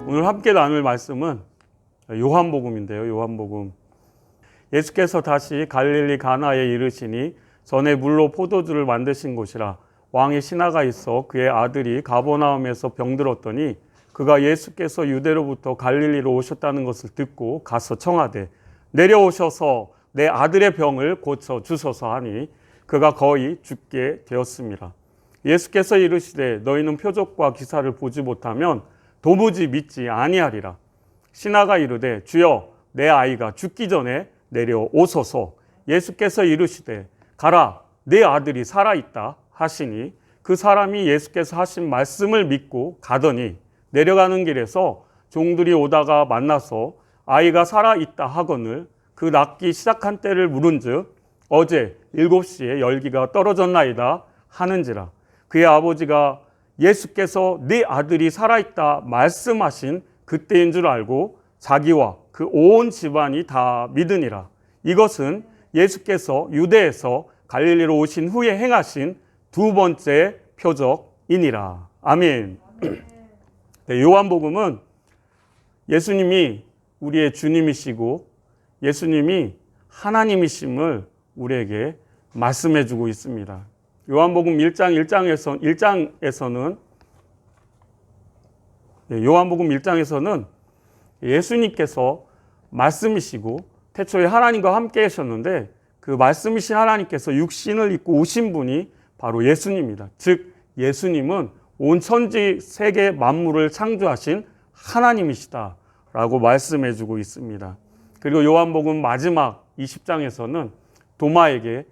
오늘 함께 나눌 말씀은 요한복음인데요. 요한복음. 예수께서 다시 갈릴리 가나에 이르시니 전에 물로 포도주를 만드신 곳이라 왕의 신하가 있어 그의 아들이 가버나움에서 병들었더니 그가 예수께서 유대로부터 갈릴리로 오셨다는 것을 듣고 가서 청하되 내려오셔서 내 아들의 병을 고쳐 주소서 하니 그가 거의 죽게 되었습니다. 예수께서 이르시되 너희는 표적과 기사를 보지 못하면 도무지 믿지 아니하리라. 신하가 이르되 주여 내 아이가 죽기 전에 내려오소서. 예수께서 이르시되 가라 내 아들이 살아있다 하시니 그 사람이 예수께서 하신 말씀을 믿고 가더니 내려가는 길에서 종들이 오다가 만나서 아이가 살아있다 하거늘 그 낫기 시작한 때를 물은즉 어제 7시에 열기가 떨어졌나이다 하는지라. 그의 아버지가 예수께서 네 아들이 살아있다 말씀하신 그때인 줄 알고 자기와 그 온 집안이 다 믿으니라. 이것은 예수께서 유대에서 갈릴리로 오신 후에 행하신 두 번째 표적이니라. 아멘. 네, 요한복음은 예수님이 우리의 주님이시고 예수님이 하나님이심을 우리에게 말씀해 주고 있습니다. 요한복음 1장에서는 요한복음 1장에서는 예수님께서 말씀이시고 태초에 하나님과 함께 하셨는데 그 말씀이신 하나님께서 육신을 입고 오신 분이 바로 예수님입니다. 즉 예수님은 온 천지 세계 만물을 창조하신 하나님이시다라고 말씀해 주고 있습니다. 그리고 요한복음 마지막 20장에서는 도마에게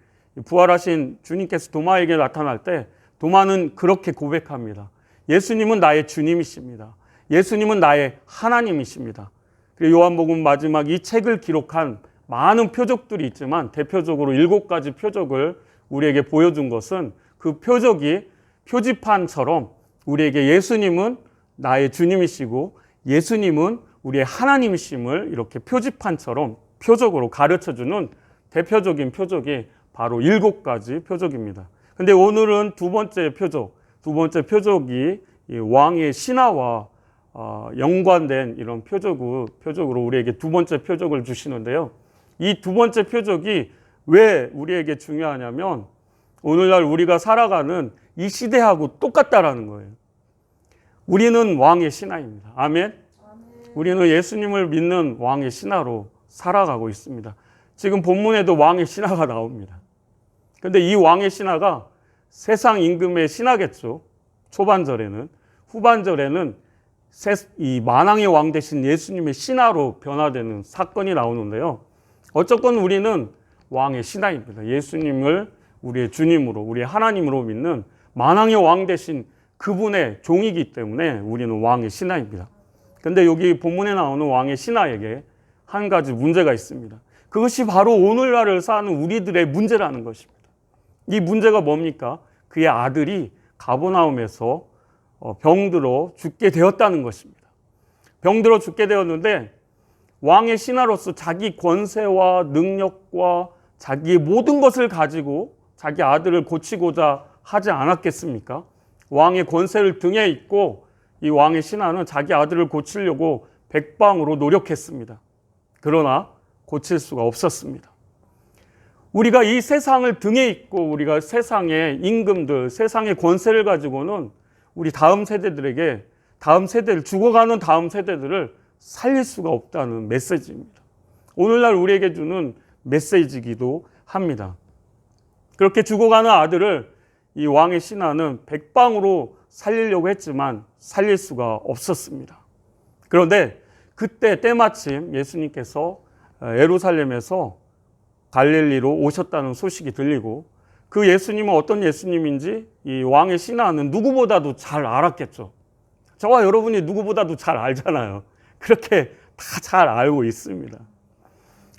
부활하신 주님께서 도마에게 나타날 때 도마는 그렇게 고백합니다. 예수님은 나의 주님이십니다. 예수님은 나의 하나님이십니다. 그리고 요한복음 마지막 이 책을 기록한 많은 표적들이 있지만 대표적으로 7가지 표적을 우리에게 보여준 것은 그 표적이 표지판처럼 우리에게 예수님은 나의 주님이시고 예수님은 우리의 하나님이심을 이렇게 표지판처럼 표적으로 가르쳐주는 대표적인 표적이 바로 7가지 표적입니다. 근데 오늘은 두 번째 표적이 왕의 신하와 연관된 이런 표적으로 우리에게 두 번째 표적을 주시는데요. 이 두 번째 표적이 왜 우리에게 중요하냐면 오늘날 우리가 살아가는 이 시대하고 똑같다라는 거예요. 우리는 왕의 신하입니다. 아멘. 우리는 예수님을 믿는 왕의 신하로 살아가고 있습니다. 지금 본문에도 왕의 신하가 나옵니다. 그런데 이 왕의 신하가 세상 임금의 신하겠죠. 초반절에는. 후반절에는 이 만왕의 왕 대신 예수님의 신하로 변화되는 사건이 나오는데요. 어쨌건 우리는 왕의 신하입니다. 예수님을 우리의 주님으로, 우리의 하나님으로 믿는 만왕의 왕 대신 그분의 종이기 때문에 우리는 왕의 신하입니다. 그런데 여기 본문에 나오는 왕의 신하에게 한 가지 문제가 있습니다. 그것이 바로 오늘날을 사는 우리들의 문제라는 것입니다. 이 문제가 뭡니까? 그의 아들이 가버나움에서 병들어 죽게 되었다는 것입니다. 병들어 죽게 되었는데 왕의 신하로서 자기 권세와 능력과 자기의 모든 것을 가지고 자기 아들을 고치고자 하지 않았겠습니까? 왕의 권세를 등에 입고 이 왕의 신하는 자기 아들을 고치려고 백방으로 노력했습니다. 그러나 고칠 수가 없었습니다. 우리가 이 세상을 등에 입고 우리가 세상의 임금들, 세상의 권세를 가지고는 우리 다음 세대들에게 죽어가는 다음 세대들을 살릴 수가 없다는 메시지입니다. 오늘날 우리에게 주는 메시지이기도 합니다. 그렇게 죽어가는 아들을 이 왕의 신하는 백방으로 살리려고 했지만 살릴 수가 없었습니다. 그런데 그때 때마침 예수님께서 예루살렘에서 갈릴리로 오셨다는 소식이 들리고 그 예수님은 어떤 예수님인지 이 왕의 신하는 누구보다도 잘 알았겠죠. 저와 여러분이 누구보다도 잘 알잖아요. 그렇게 다 잘 알고 있습니다.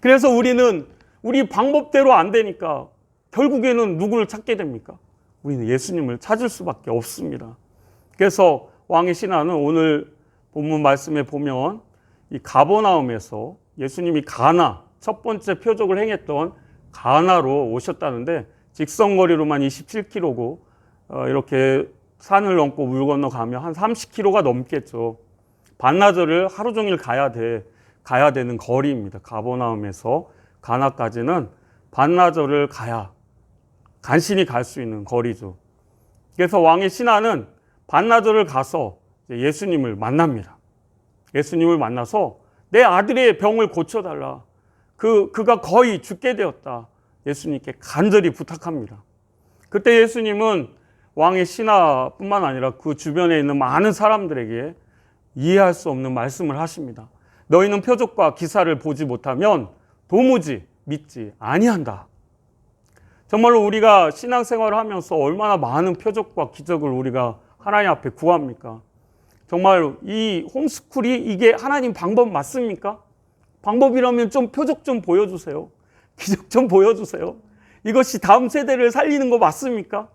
그래서 우리는 우리 방법대로 안 되니까 결국에는 누구를 찾게 됩니까? 우리는 예수님을 찾을 수밖에 없습니다. 그래서 왕의 신하는 오늘 본문 말씀에 보면 이 가버나움에서 예수님이 가나 첫 번째 표적을 행했던 가나로 오셨다는데 직선거리로만 27km고 이렇게 산을 넘고 물 건너가면 한 30km가 넘겠죠. 반나절을 하루 종일 가야 되는 거리입니다. 가버나움에서 가나까지는 반나절을 가야 간신히 갈 수 있는 거리죠. 그래서 왕의 신하는 반나절을 가서 예수님을 만납니다. 예수님을 만나서 내 아들의 병을 고쳐달라. 그가 거의 죽게 되었다. 예수님께 간절히 부탁합니다. 그때 예수님은 왕의 신하뿐만 아니라 그 주변에 있는 많은 사람들에게 이해할 수 없는 말씀을 하십니다. 너희는 표적과 기사를 보지 못하면 도무지 믿지 아니한다. 정말로 우리가 신앙생활을 하면서 얼마나 많은 표적과 기적을 우리가 하나님 앞에 구합니까? 정말 이 홈스쿨이 이게 하나님 방법 맞습니까? 방법이라면 좀 표적 좀 보여주세요. 기적 좀 보여주세요. 이것이 다음 세대를 살리는 거 맞습니까?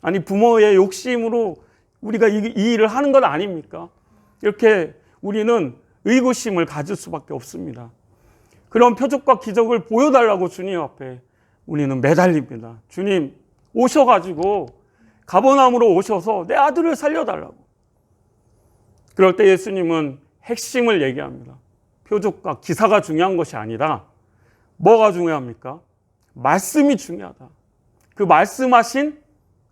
아니 부모의 욕심으로 우리가 이 일을 하는 건 아닙니까? 이렇게 우리는 의구심을 가질 수밖에 없습니다. 그런 표적과 기적을 보여달라고 주님 앞에 우리는 매달립니다. 주님 오셔가지고 가버나움으로 오셔서 내 아들을 살려달라고. 그럴 때 예수님은 핵심을 얘기합니다. 표적과 기사가 중요한 것이 아니라 뭐가 중요합니까? 말씀이 중요하다. 그 말씀하신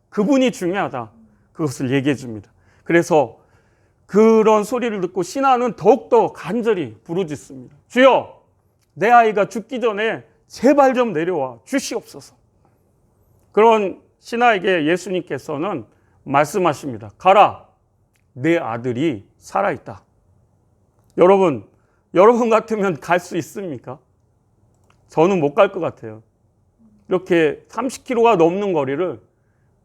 그분이 중요하다. 그것을 얘기해 줍니다. 그래서 그런 소리를 듣고 신하는 더욱더 간절히 부르짖습니다. 주여, 내 아이가 죽기 전에 제발 좀 내려와 주시옵소서. 그런 신하에게 예수님께서는 말씀하십니다. 가라, 내 아들이 살아있다. 여러분 같으면 갈 수 있습니까? 저는 못 갈 것 같아요. 이렇게 30km가 넘는 거리를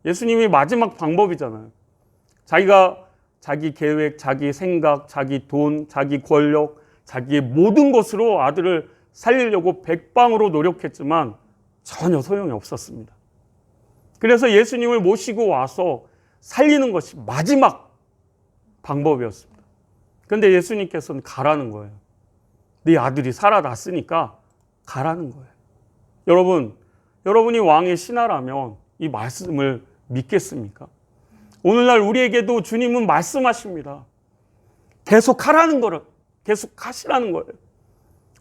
예수님이 마지막 방법이잖아요. 자기가 자기 계획, 자기 생각, 자기 돈, 자기 권력, 자기의 모든 것으로 아들을 살리려고 백방으로 노력했지만 전혀 소용이 없었습니다. 그래서 예수님을 모시고 와서 살리는 것이 마지막 방법이었습니다. 그런데 예수님께서는 가라는 거예요. 네 아들이 살아났으니까 가라는 거예요. 여러분이 왕의 신하라면 이 말씀을 믿겠습니까? 오늘날 우리에게도 주님은 말씀하십니다. 계속 하라는 거를, 계속 하시라는 거예요.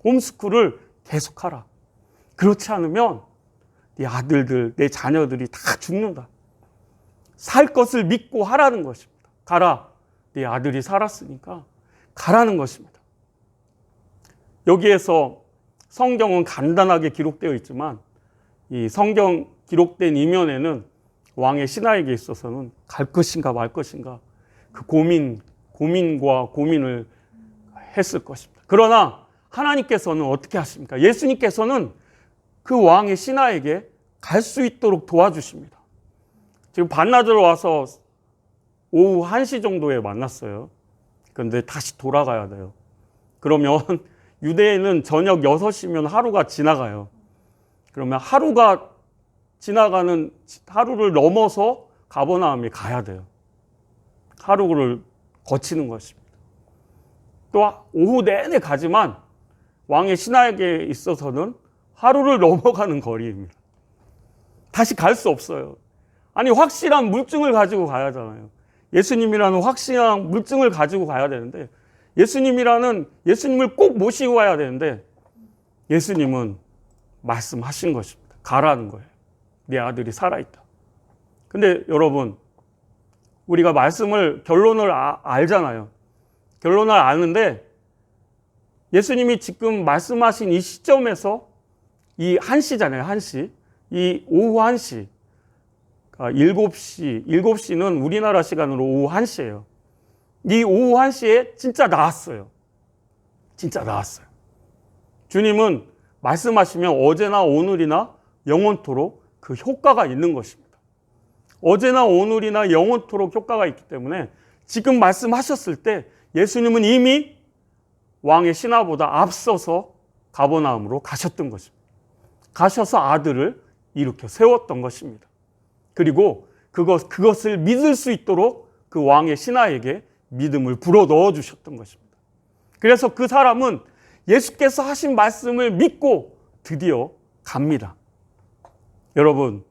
홈스쿨을 계속 하라. 그렇지 않으면 네 아들들, 내 자녀들이 다 죽는다. 살 것을 믿고 하라는 것입니다. 가라. 네 아들이 살았으니까 가라는 것입니다. 여기에서 성경은 간단하게 기록되어 있지만 이 성경 기록된 이면에는 왕의 신하에게 있어서는 갈 것인가 말 것인가 그 고민과 고민을 했을 것입니다. 그러나 하나님께서는 어떻게 하십니까? 예수님께서는 그 왕의 신하에게 갈 수 있도록 도와주십니다. 지금 반나절 와서 오후 1시 정도에 만났어요. 그런데 다시 돌아가야 돼요. 그러면 유대인은 저녁 6시면 하루가 지나가요. 그러면 하루를 넘어서 가버나움에 가야 돼요. 하루를 거치는 것입니다. 또 오후 내내 가지만 왕의 신하에게 있어서는 하루를 넘어가는 거리입니다. 다시 갈 수 없어요. 아니 확실한 물증을 가지고 가야 하잖아요. 예수님이라는 확실한 물증을 가지고 가야 되는데 예수님을 꼭 모시고 가야 되는데 예수님은 말씀하신 것입니다. 가라는 거예요. 네 아들이 살아있다. 근데 여러분 우리가 결론을 알잖아요. 결론을 아는데 예수님이 지금 말씀하신 이 시점에서 이 1시잖아요. 1시. 이 오후 1시. 7시는 우리나라 시간으로 오후 1시예요. 이 오후 1시에 진짜 나왔어요. 진짜 나왔어요. 주님은 말씀하시면 어제나 오늘이나 영원토록 그 효과가 있는 것입니다. 어제나 오늘이나 영원토록 효과가 있기 때문에 지금 말씀하셨을 때 예수님은 이미 왕의 신하보다 앞서서 가버나움으로 가셨던 것입니다. 가셔서 아들을 일으켜 세웠던 것입니다. 그리고 그것을 믿을 수 있도록 그 왕의 신하에게 믿음을 불어 넣어 주셨던 것입니다. 그래서 그 사람은 예수께서 하신 말씀을 믿고 드디어 갑니다. 여러분,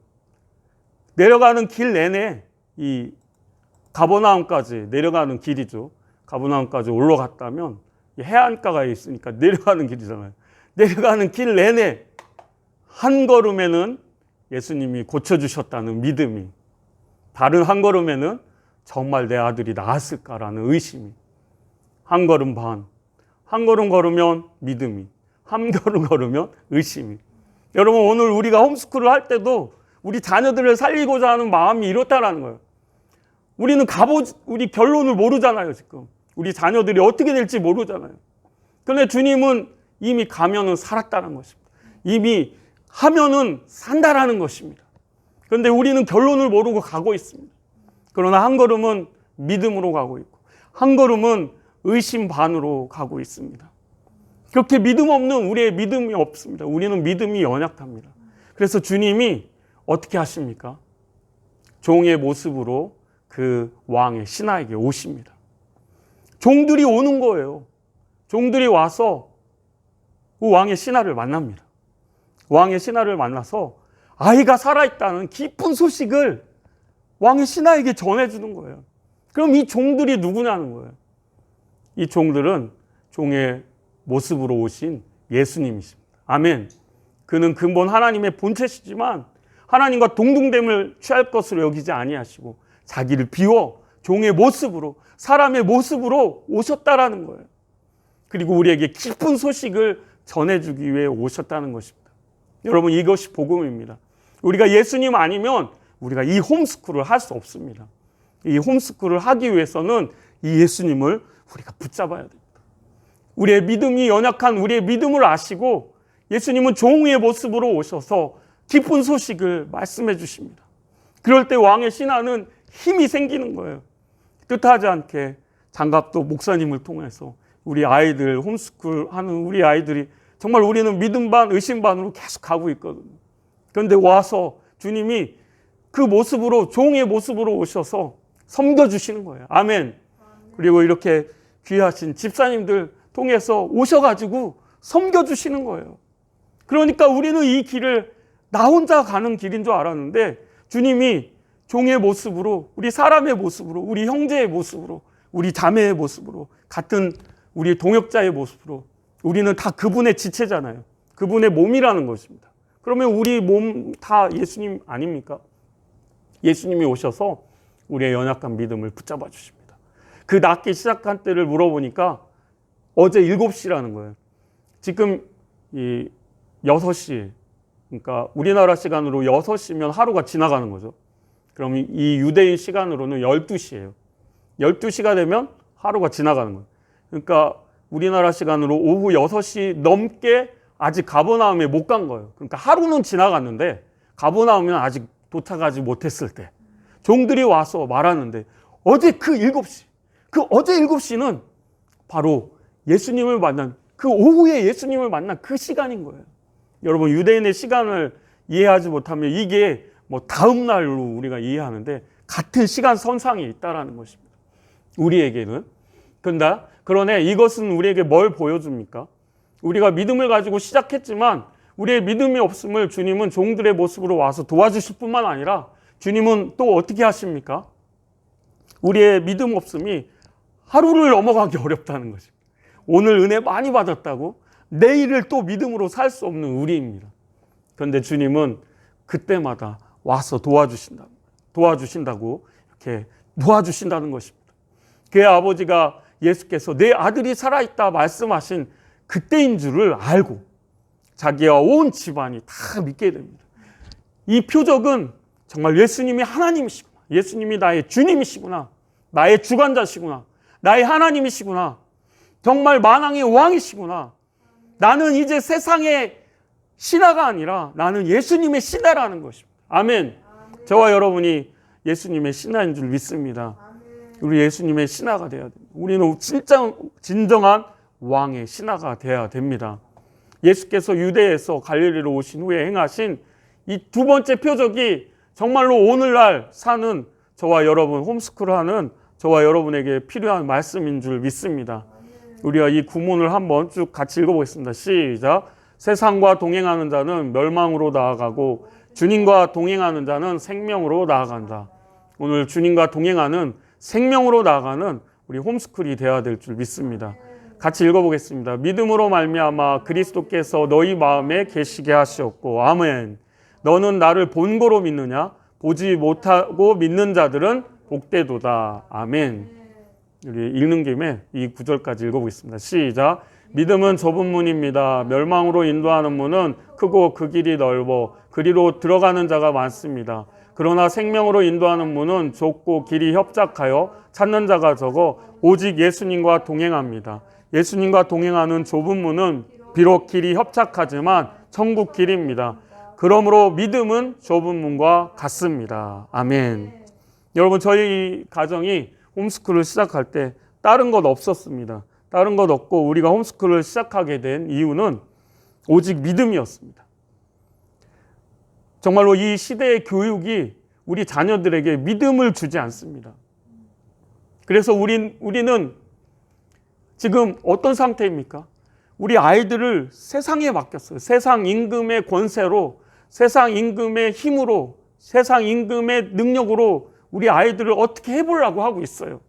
내려가는 길 내내 이 가버나움까지 내려가는 길이죠. 가버나움까지 올라갔다면 해안가가 있으니까 내려가는 길이잖아요. 내려가는 길 내내 한 걸음에는 예수님이 고쳐주셨다는 믿음이, 다른 한 걸음에는 정말 내 아들이 나았을까라는 의심이, 한 걸음 반, 한 걸음 걸으면 믿음이, 한 걸음 걸으면 의심이. 여러분, 오늘 우리가 홈스쿨을 할 때도 우리 자녀들을 살리고자 하는 마음이 이렇다라는 거예요. 우리는 우리 결론을 모르잖아요, 지금. 우리 자녀들이 어떻게 될지 모르잖아요. 그런데 주님은 이미 가면은 살았다는 것입니다. 이미 하면은 산다라는 것입니다. 그런데 우리는 결론을 모르고 가고 있습니다. 그러나 한 걸음은 믿음으로 가고 있고, 한 걸음은 의심 반으로 가고 있습니다. 그렇게 믿음 없는 우리의 믿음이 없습니다. 우리는 믿음이 연약합니다. 그래서 주님이 어떻게 하십니까? 종의 모습으로 그 왕의 신하에게 오십니다. 종들이 오는 거예요. 종들이 와서 그 왕의 신하를 만납니다. 왕의 신하를 만나서 아이가 살아있다는 기쁜 소식을 왕의 신하에게 전해주는 거예요. 그럼 이 종들이 누구냐는 거예요. 이 종들은 종의 모습으로 오신 예수님이십니다. 아멘. 그는 근본 하나님의 본체시지만 하나님과 동등됨을 취할 것으로 여기지 아니하시고 자기를 비워 종의 모습으로, 사람의 모습으로 오셨다라는 거예요. 그리고 우리에게 기쁜 소식을 전해주기 위해 오셨다는 것입니다. 여러분, 이것이 복음입니다. 우리가 예수님 아니면 우리가 이 홈스쿨을 할 수 없습니다. 이 홈스쿨을 하기 위해서는 이 예수님을 우리가 붙잡아야 됩니다. 우리의 믿음이 연약한 우리의 믿음을 아시고 예수님은 종의 모습으로 오셔서 기쁜 소식을 말씀해 주십니다. 그럴 때 왕의 신하는 힘이 생기는 거예요. 뜻하지 않게 장갑도 목사님을 통해서 우리 아이들 홈스쿨 하는 우리 아이들이 정말 우리는 믿음 반 의심 반으로 계속 가고 있거든요. 그런데 와서 주님이 그 모습으로, 종의 모습으로 오셔서 섬겨주시는 거예요. 아멘. 그리고 이렇게 귀하신 집사님들 통해서 오셔가지고 섬겨주시는 거예요. 그러니까 우리는 이 길을 나 혼자 가는 길인 줄 알았는데 주님이 종의 모습으로, 우리 사람의 모습으로, 우리 형제의 모습으로, 우리 자매의 모습으로, 같은 우리 동역자의 모습으로, 우리는 다 그분의 지체잖아요. 그분의 몸이라는 것입니다. 그러면 우리 몸 다 예수님 아닙니까? 예수님이 오셔서 우리의 연약한 믿음을 붙잡아 주십니다. 그 낫기 시작한 때를 물어보니까 어제 7시라는 거예요. 지금 이 6시, 그러니까 우리나라 시간으로 6시면 하루가 지나가는 거죠. 그럼 이 유대인 시간으로는 12시예요. 12시가 되면 하루가 지나가는 거예요. 그러니까 우리나라 시간으로 오후 6시 넘게 아직 가버나움에 못 간 거예요. 그러니까 하루는 지나갔는데 가버나움은 아직 도착하지 못했을 때 종들이 와서 말하는데 어제 그 7시, 그 어제 7시는 바로 예수님을 만난, 그 오후에 예수님을 만난 그 시간인 거예요. 여러분, 유대인의 시간을 이해하지 못하면 이게 뭐 다음 날로 우리가 이해하는데 같은 시간 선상에 있다라는 것입니다. 우리에게는. 그러나 이것은 우리에게 뭘 보여줍니까? 우리가 믿음을 가지고 시작했지만 우리의 믿음이 없음을 주님은 종들의 모습으로 와서 도와주실 뿐만 아니라 주님은 또 어떻게 하십니까? 우리의 믿음 없음이 하루를 넘어가기 어렵다는 것입니다. 오늘 은혜 많이 받았다고 내일을 또 믿음으로 살 수 없는 우리입니다. 그런데 주님은 그때마다 와서 도와주신다고 이렇게 도와주신다는 것입니다. 그의 아버지가 예수께서 내 아들이 살아있다 말씀하신 그때인 줄을 알고 자기와 온 집안이 다 믿게 됩니다. 이 표적은 정말 예수님이 하나님이시구나, 예수님이 나의 주님이시구나, 나의 주관자시구나, 나의 하나님이시구나, 정말 만왕의 왕이시구나, 나는 이제 세상의 신하가 아니라 나는 예수님의 신하라는 것입니다. 아멘. 저와 여러분이 예수님의 신하인 줄 믿습니다. 우리 예수님의 신하가 되어야 됩니다. 우리는 진정한 왕의 신하가 되어야 됩니다. 예수께서 유대에서 갈릴리로 오신 후에 행하신 이 두 번째 표적이 정말로 오늘날 사는 저와 여러분, 홈스쿨하는 저와 여러분에게 필요한 말씀인 줄 믿습니다. 우리가 이 구문을 한번 쭉 같이 읽어보겠습니다. 시작. 세상과 동행하는 자는 멸망으로 나아가고 주님과 동행하는 자는 생명으로 나아간다. 오늘 주님과 동행하는 생명으로 나아가는 우리 홈스쿨이 되어야 될 줄 믿습니다. 같이 읽어보겠습니다. 믿음으로 말미암아 그리스도께서 너희 마음에 계시게 하시었고, 아멘. 너는 나를 본고로 믿느냐? 보지 못하고 믿는 자들은 복되도다. 아멘. 우리 읽는 김에 이 구절까지 읽어보겠습니다. 시작. 믿음은 좁은 문입니다. 멸망으로 인도하는 문은 크고 그 길이 넓어 그리로 들어가는 자가 많습니다. 그러나 생명으로 인도하는 문은 좁고 길이 협착하여 찾는 자가 적어 오직 예수님과 동행합니다. 예수님과 동행하는 좁은 문은 비록 길이 협착하지만 천국 길입니다. 그러므로 믿음은 좁은 문과 같습니다. 아멘. 여러분, 저희 가정이 홈스쿨을 시작할 때 다른 것 없었습니다. 다른 것 없고 우리가 홈스쿨을 시작하게 된 이유는 오직 믿음이었습니다. 정말로 이 시대의 교육이 우리 자녀들에게 믿음을 주지 않습니다. 그래서 우리는 지금 어떤 상태입니까? 우리 아이들을 세상에 맡겼어요. 세상 임금의 권세로, 세상 임금의 힘으로, 세상 임금의 능력으로 우리 아이들을 어떻게 해보려고 하고 있어요.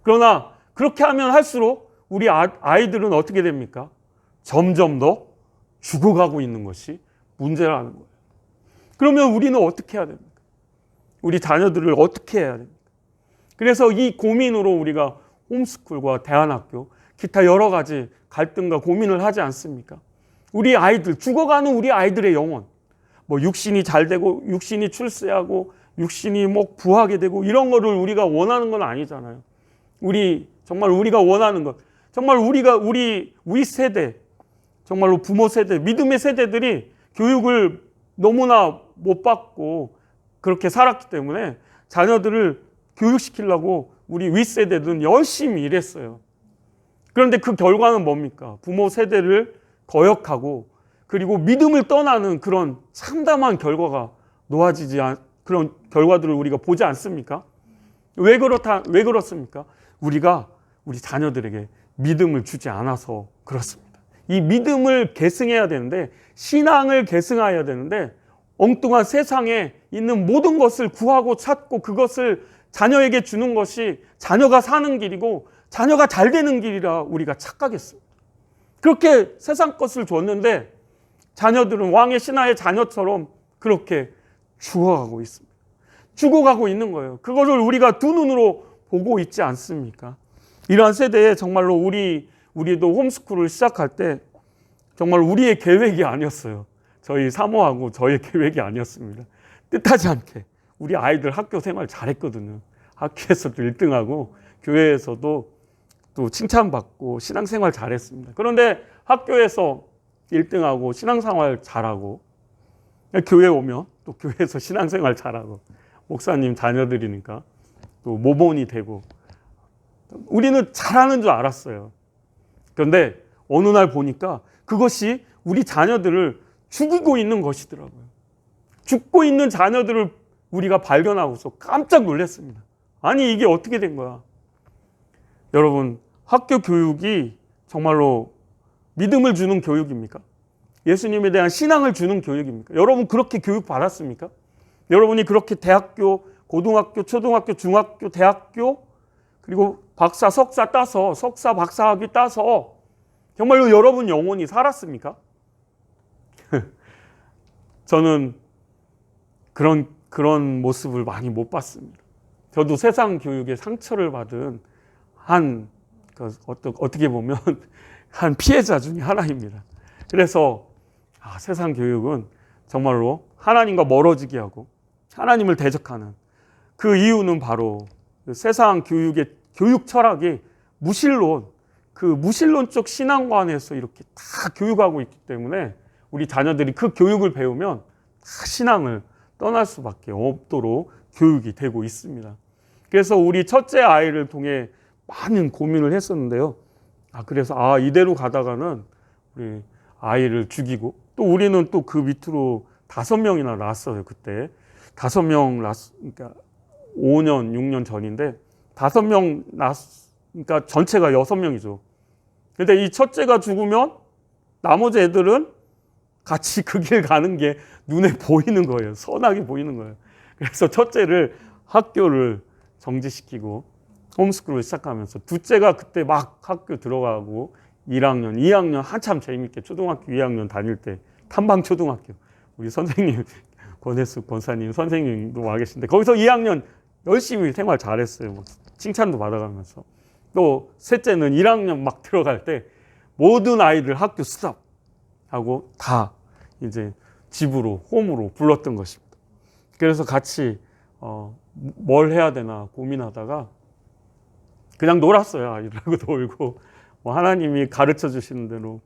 그러나 그렇게 하면 할수록 우리 아이들은 어떻게 됩니까? 점점 더 죽어가고 있는 것이 문제라는 거예요. 그러면 우리는 어떻게 해야 됩니까? 우리 자녀들을 어떻게 해야 됩니까? 그래서 이 고민으로 우리가 홈스쿨과 대안학교, 기타 여러 가지 갈등과 고민을 하지 않습니까? 우리 아이들, 죽어가는 우리 아이들의 영혼, 뭐 육신이 잘 되고 육신이 출세하고 육신이 뭐 부하게 되고 이런 거를 우리가 원하는 건 아니잖아요. 정말 우리가 원하는 것, 정말 우리 세대, 정말로 부모 세대, 믿음의 세대들이 교육을 너무나 못 받고 그렇게 살았기 때문에 자녀들을 교육시키려고 우리 윗세대들은 열심히 일했어요. 그런데 그 결과는 뭡니까? 부모 세대를 거역하고 그리고 믿음을 떠나는 그런 참담한 결과가 놓아지지 않, 그런 결과들을 우리가 보지 않습니까? 왜 그렇습니까? 우리가 우리 자녀들에게 믿음을 주지 않아서 그렇습니다. 이 믿음을 계승해야 되는데, 신앙을 계승해야 되는데 엉뚱한 세상에 있는 모든 것을 구하고 찾고 그것을 자녀에게 주는 것이 자녀가 사는 길이고 자녀가 잘 되는 길이라 우리가 착각했습니다. 그렇게 세상 것을 줬는데 자녀들은 왕의 신하의 자녀처럼 그렇게 죽어가고 있습니다. 죽어가고 있는 거예요. 그거를 우리가 두 눈으로 보고 있지 않습니까? 이러한 세대에 정말로 우리도 홈스쿨을 시작할 때 정말 우리의 계획이 아니었어요. 저희 사모하고 저의 계획이 아니었습니다. 뜻하지 않게 우리 아이들 학교 생활 잘했거든요. 학교에서도 1등하고 교회에서도 또 칭찬받고 신앙생활 잘했습니다. 그런데 학교에서 1등하고 신앙생활 잘하고 교회 오면 또 교회에서 신앙생활 잘하고 목사님 자녀들이니까 또 모범이 되고 우리는 잘하는 줄 알았어요. 그런데 어느 날 보니까 그것이 우리 자녀들을 죽이고 있는 것이더라고요. 죽고 있는 자녀들을 우리가 발견하고서 깜짝 놀랐습니다. 아니, 이게 어떻게 된 거야? 여러분, 학교 교육이 정말로 믿음을 주는 교육입니까? 예수님에 대한 신앙을 주는 교육입니까? 여러분 그렇게 교육 받았습니까? 여러분이 그렇게 대학교, 고등학교, 초등학교, 중학교, 대학교 그리고 박사, 석사 따서 석사, 박사학위 따서 정말로 여러분 영혼이 살았습니까? 저는 그런 모습을 많이 못 봤습니다. 저도 세상 교육에 상처를 받은 어떻게 보면 한 피해자 중에 하나입니다. 그래서 세상 교육은 정말로 하나님과 멀어지게 하고 하나님을 대적하는 그 이유는 바로 세상 교육의 교육 철학이 그 무신론적 신앙관에서 이렇게 다 교육하고 있기 때문에 우리 자녀들이 그 교육을 배우면 다 신앙을 떠날 수밖에 없도록 교육이 되고 있습니다. 그래서 우리 첫째 아이를 통해 많은 고민을 했었는데요. 그래서 이대로 가다가는 우리 아이를 죽이고 또 우리는 또 그 밑으로 5명이나 낳았어요. 그때 5명 그러니까 5년, 6년 전인데 5명 그러니까 전체가 6명이죠. 근데 이 첫째가 죽으면 나머지 애들은 같이 그 길 가는 게 눈에 보이는 거예요. 선하게 보이는 거예요. 그래서 첫째를 학교를 정지시키고 홈스쿨을 시작하면서, 둘째가 그때 막 학교 들어가고 1학년, 2학년 한참 재밌게 초등학교 2학년 다닐 때 탐방 초등학교, 우리 선생님 권혜숙 권사님 선생님도 와 계신데 거기서 2학년 열심히 생활 잘했어요. 막 칭찬도 받아가면서. 또 셋째는 1학년 막 들어갈 때 모든 아이들 학교 스탑하고 다 이제 집으로, 홈으로 불렀던 것입니다. 그래서 같이 뭘 해야 되나 고민하다가 그냥 놀았어요. 아이들하고 놀고, 뭐 하나님이 가르쳐 주시는 대로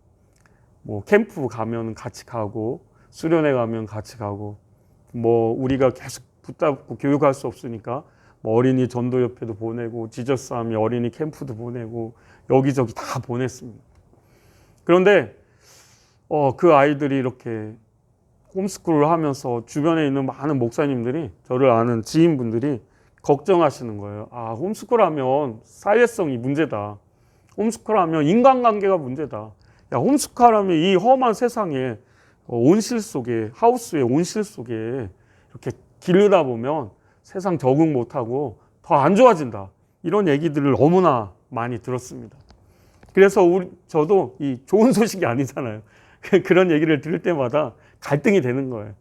뭐 캠프 가면 같이 가고, 수련회 가면 같이 가고, 뭐 우리가 계속 붙잡고 교육할 수 없으니까 뭐 어린이 전도협회도 보내고, 지저스 아미 어린이 캠프도 보내고, 여기저기 다 보냈습니다. 그런데 그 아이들이 이렇게 홈스쿨을 하면서 주변에 있는 많은 목사님들이, 저를 아는 지인분들이 걱정하시는 거예요. 아, 홈스쿨 하면 사회성이 문제다. 홈스쿨 하면 인간관계가 문제다. 야, 홈스쿨 하면 이 험한 세상에 온실 속에, 하우스의 온실 속에 이렇게 기르다 보면 세상 적응 못하고 더 안 좋아진다. 이런 얘기들을 너무나 많이 들었습니다. 그래서 저도 이 좋은 소식이 아니잖아요. 그런 얘기를 들을 때마다 갈등이 되는 거예요.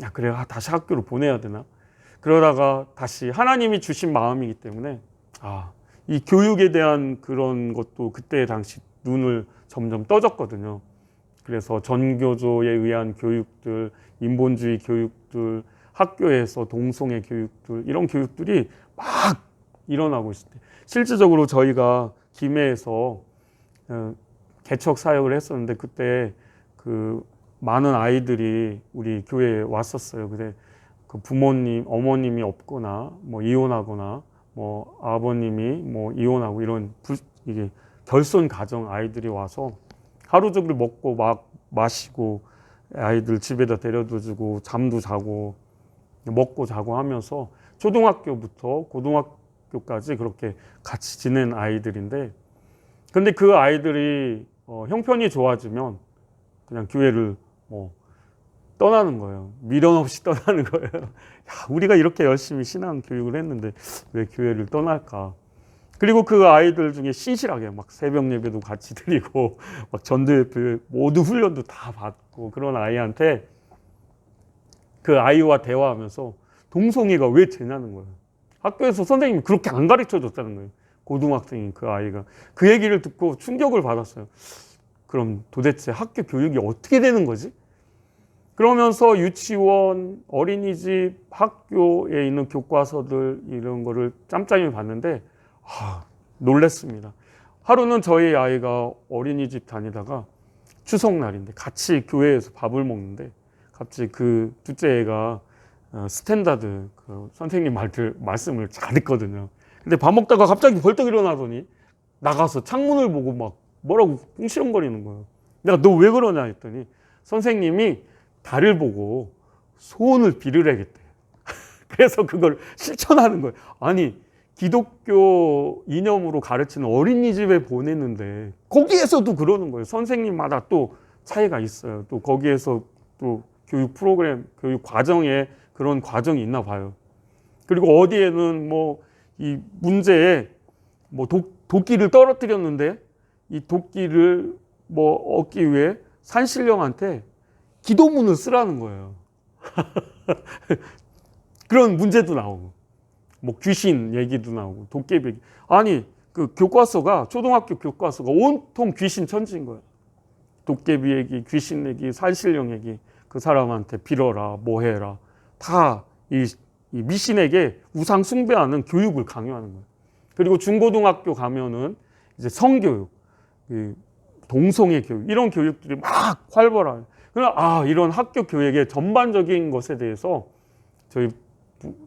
야, 그래, 다시 학교로 보내야 되나? 그러다가 다시 하나님이 주신 마음이기 때문에, 이 교육에 대한 그런 것도 그때 당시 눈을 점점 떠졌거든요. 그래서 전교조에 의한 교육들, 인본주의 교육들, 학교에서 동성애 교육들, 이런 교육들이 막 일어나고 있을 때, 실질적으로 저희가 김해에서 개척 사역을 했었는데, 그때 그 많은 아이들이 우리 교회에 왔었어요. 근데 그 부모님, 어머님이 없거나, 뭐 이혼하거나, 뭐 아버님이 뭐 이혼하고, 이런 이게 결손 가정 아이들이 와서 하루 종일 먹고 막 마시고, 아이들 집에다 데려다 주고, 잠도 자고, 먹고 자고 하면서 초등학교부터 고등학교까지 그렇게 같이 지낸 아이들인데, 근데 그 아이들이 형편이 좋아지면 그냥 교회를 떠나는 거예요. 미련 없이 떠나는 거예요. 야, 우리가 이렇게 열심히 신앙 교육을 했는데 왜 교회를 떠날까? 그리고 그 아이들 중에 신실하게 막 새벽 예배도 같이 드리고, 막 전도협회 모두 훈련도 다 받고, 그런 아이한테, 그 아이와 대화하면서 동성애가 왜 되냐는 거예요. 학교에서 선생님이 그렇게 안 가르쳐 줬다는 거예요. 고등학생인 그 아이가. 그 얘기를 듣고 충격을 받았어요. 그럼 도대체 학교 교육이 어떻게 되는 거지? 그러면서 유치원, 어린이집, 학교에 있는 교과서들, 이런 거를 짬짬이 봤는데 놀랬습니다. 하루는 저희 아이가 어린이집 다니다가 추석날인데 같이 교회에서 밥을 먹는데, 갑자기 그 둘째 애가 스탠다드 그 선생님 말씀을 잘 듣거든요. 근데 밥 먹다가 갑자기 벌떡 일어나더니 나가서 창문을 보고 막 뭐라고 꿍시렁거리는 거예요. 내가 너 왜 그러냐 했더니, 선생님이 달을 보고 소원을 빌으래겠대. 그래서 그걸 실천하는 거예요. 아니, 기독교 이념으로 가르치는 어린이집에 보냈는데 거기에서도 그러는 거예요. 선생님마다 또 차이가 있어요. 또 거기에서 또 교육 프로그램, 교육 과정에 그런 과정이 있나 봐요. 그리고 어디에는 뭐 이 문제에 뭐 도끼를 떨어뜨렸는데, 이 도끼를 뭐 얻기 위해 산신령한테 기도문을 쓰라는 거예요. 그런 문제도 나오고, 뭐 귀신 얘기도 나오고, 도깨비 얘기. 아니, 그 교과서가, 초등학교 교과서가 온통 귀신 천지인 거예요. 도깨비 얘기, 귀신 얘기, 산신령 얘기, 그 사람한테 빌어라, 뭐 해라. 다 이 미신에게 우상 숭배하는 교육을 강요하는 거예요. 그리고 중고등학교 가면은 이제 성교육, 동성애 교육, 이런 교육들이 막 활발해요. 그러나 이런 학교 교육의 전반적인 것에 대해서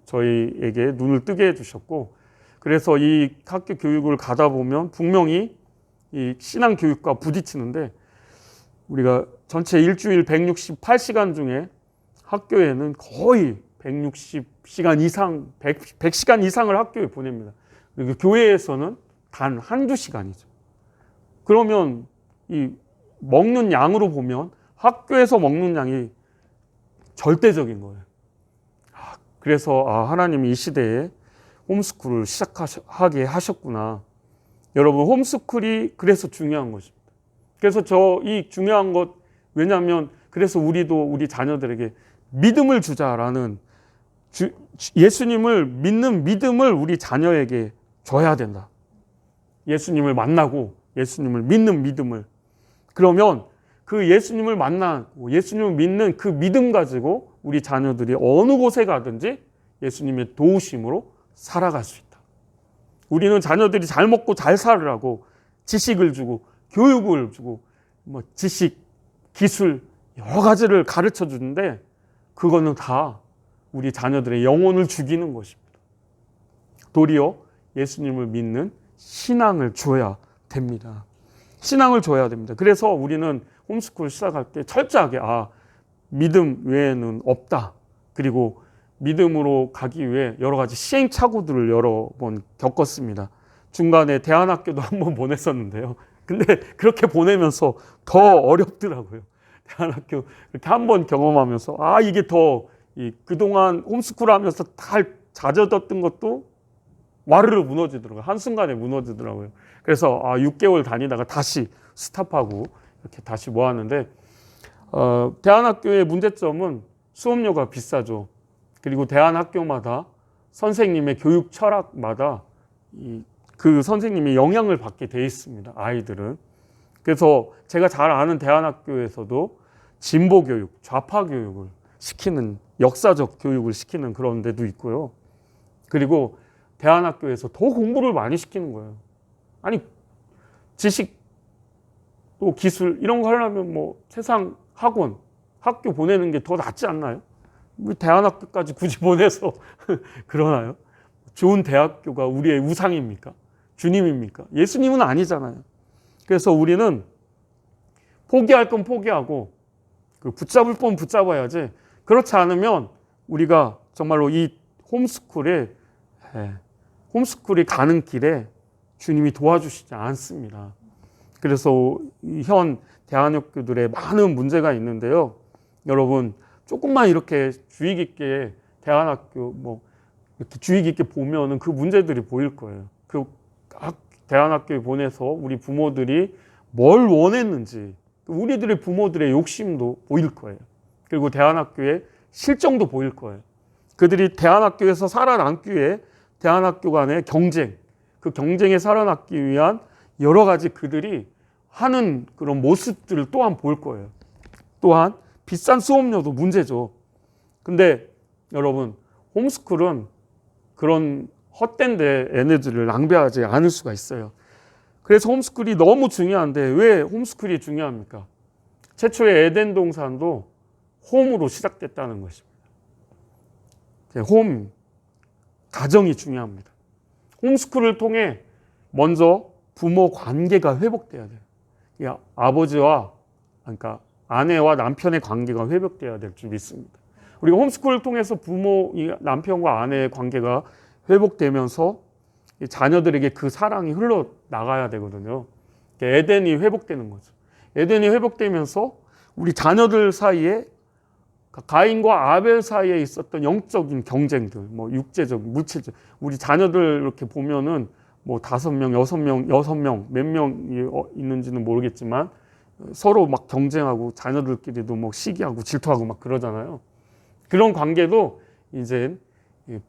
저희에게 눈을 뜨게 해주셨고, 그래서 이 학교 교육을 가다 보면 분명히 이 신앙 교육과 부딪히는데, 우리가 전체 일주일 168시간 중에 학교에는 거의 160시간 이상, 100시간 이상을 학교에 보냅니다. 그리고 교회에서는 단 한두 시간이죠. 그러면 이 먹는 양으로 보면 학교에서 먹는 양이 절대적인 거예요. 그래서 하나님이 이 시대에 홈스쿨을 시작하게 하셨구나. 여러분, 홈스쿨이 그래서 중요한 것입니다. 그래서 이 중요한 것, 왜냐하면 그래서 우리도 우리 자녀들에게 믿음을 주자라는 예수님을 믿는 믿음을 우리 자녀에게 줘야 된다. 예수님을 만나고 예수님을 믿는 믿음을. 그러면 그 예수님을 만나고 예수님을 믿는 그 믿음 가지고 우리 자녀들이 어느 곳에 가든지 예수님의 도우심으로 살아갈 수 있다. 우리는 자녀들이 잘 먹고 잘 살으라고 지식을 주고 교육을 주고 지식, 기술 여러 가지를 가르쳐 주는데 그거는 다 우리 자녀들의 영혼을 죽이는 것입니다. 도리어 예수님을 믿는 신앙을 줘야 됩니다. 신앙을 줘야 됩니다. 그래서 우리는 홈스쿨 시작할 때 철저하게 믿음 외에는 없다. 그리고 믿음으로 가기 위해 여러 가지 시행착오들을 여러 번 겪었습니다. 중간에 대안학교도 한번 보냈었는데요. 근데 그렇게 보내면서 더 어렵더라고요. 대안학교 이렇게 한번 경험하면서 이게 더 그동안 홈스쿨 하면서 다 잦아졌던 것도 와르르 무너지더라고요. 한순간에 무너지더라고요. 그래서 6개월 다니다가 다시 스탑하고 이렇게 다시 모았는데 대안학교의 문제점은 수업료가 비싸죠. 그리고 대안학교마다 선생님의 교육 철학마다 그 선생님이 영향을 받게 돼 있습니다. 아이들은. 그래서 제가 잘 아는 대안학교에서도 진보 교육, 좌파 교육을 시키는 역사적 교육을 시키는 그런 데도 있고요. 그리고 대안학교에서 더 공부를 많이 시키는 거예요. 아니 지식 또 기술 이런 거 하려면 세상 학원, 학교 보내는 게 더 낫지 않나요? 왜 대안학교까지 굳이 보내서 그러나요? 좋은 대학교가 우리의 우상입니까? 주님입니까? 예수님은 아니잖아요. 그래서 우리는 포기할 건 포기하고 붙잡을 건 붙잡아야지. 그렇지 않으면 우리가 정말로 이 홈스쿨이 가는 길에 주님이 도와주시지 않습니다. 그래서 현 대안학교들의 많은 문제가 있는데요. 여러분 조금만 이렇게 주의 깊게 대안학교 이렇게 주의 깊게 보면은 그 문제들이 보일 거예요. 그 대안학교에 보내서 우리 부모들이 뭘 원했는지 우리들의 부모들의 욕심도 보일 거예요. 그리고 대안학교의 실정도 보일 거예요. 그들이 대안학교에서 살아남기 위해 대안학교 간의 경쟁, 그 경쟁에 살아남기 위한 여러 가지 그들이 하는 그런 모습들을 또한 볼 거예요. 또한 비싼 수업료도 문제죠. 근데 여러분 홈스쿨은 그런 헛된 데 에너지를 낭비하지 않을 수가 있어요. 그래서 홈스쿨이 너무 중요한데 왜 홈스쿨이 중요합니까? 최초의 에덴 동산도 홈으로 시작됐다는 것입니다. 홈, 가정이 중요합니다. 홈스쿨을 통해 먼저 부모 관계가 회복돼야 돼요. 아버지와 그러니까 아내와 남편의 관계가 회복돼야 될 줄 믿습니다. 우리가 홈스쿨을 통해서 남편과 아내의 관계가 회복되면서 자녀들에게 그 사랑이 흘러나가야 되거든요. 에덴이 회복되는 거죠. 에덴이 회복되면서 우리 자녀들 사이에 가인과 아벨 사이에 있었던 영적인 경쟁들, 육체적, 물질적, 우리 자녀들 이렇게 보면은 5명, 6명, 몇 명이 있는지는 모르겠지만 서로 막 경쟁하고 자녀들끼리도 시기하고 질투하고 막 그러잖아요. 그런 관계도 이제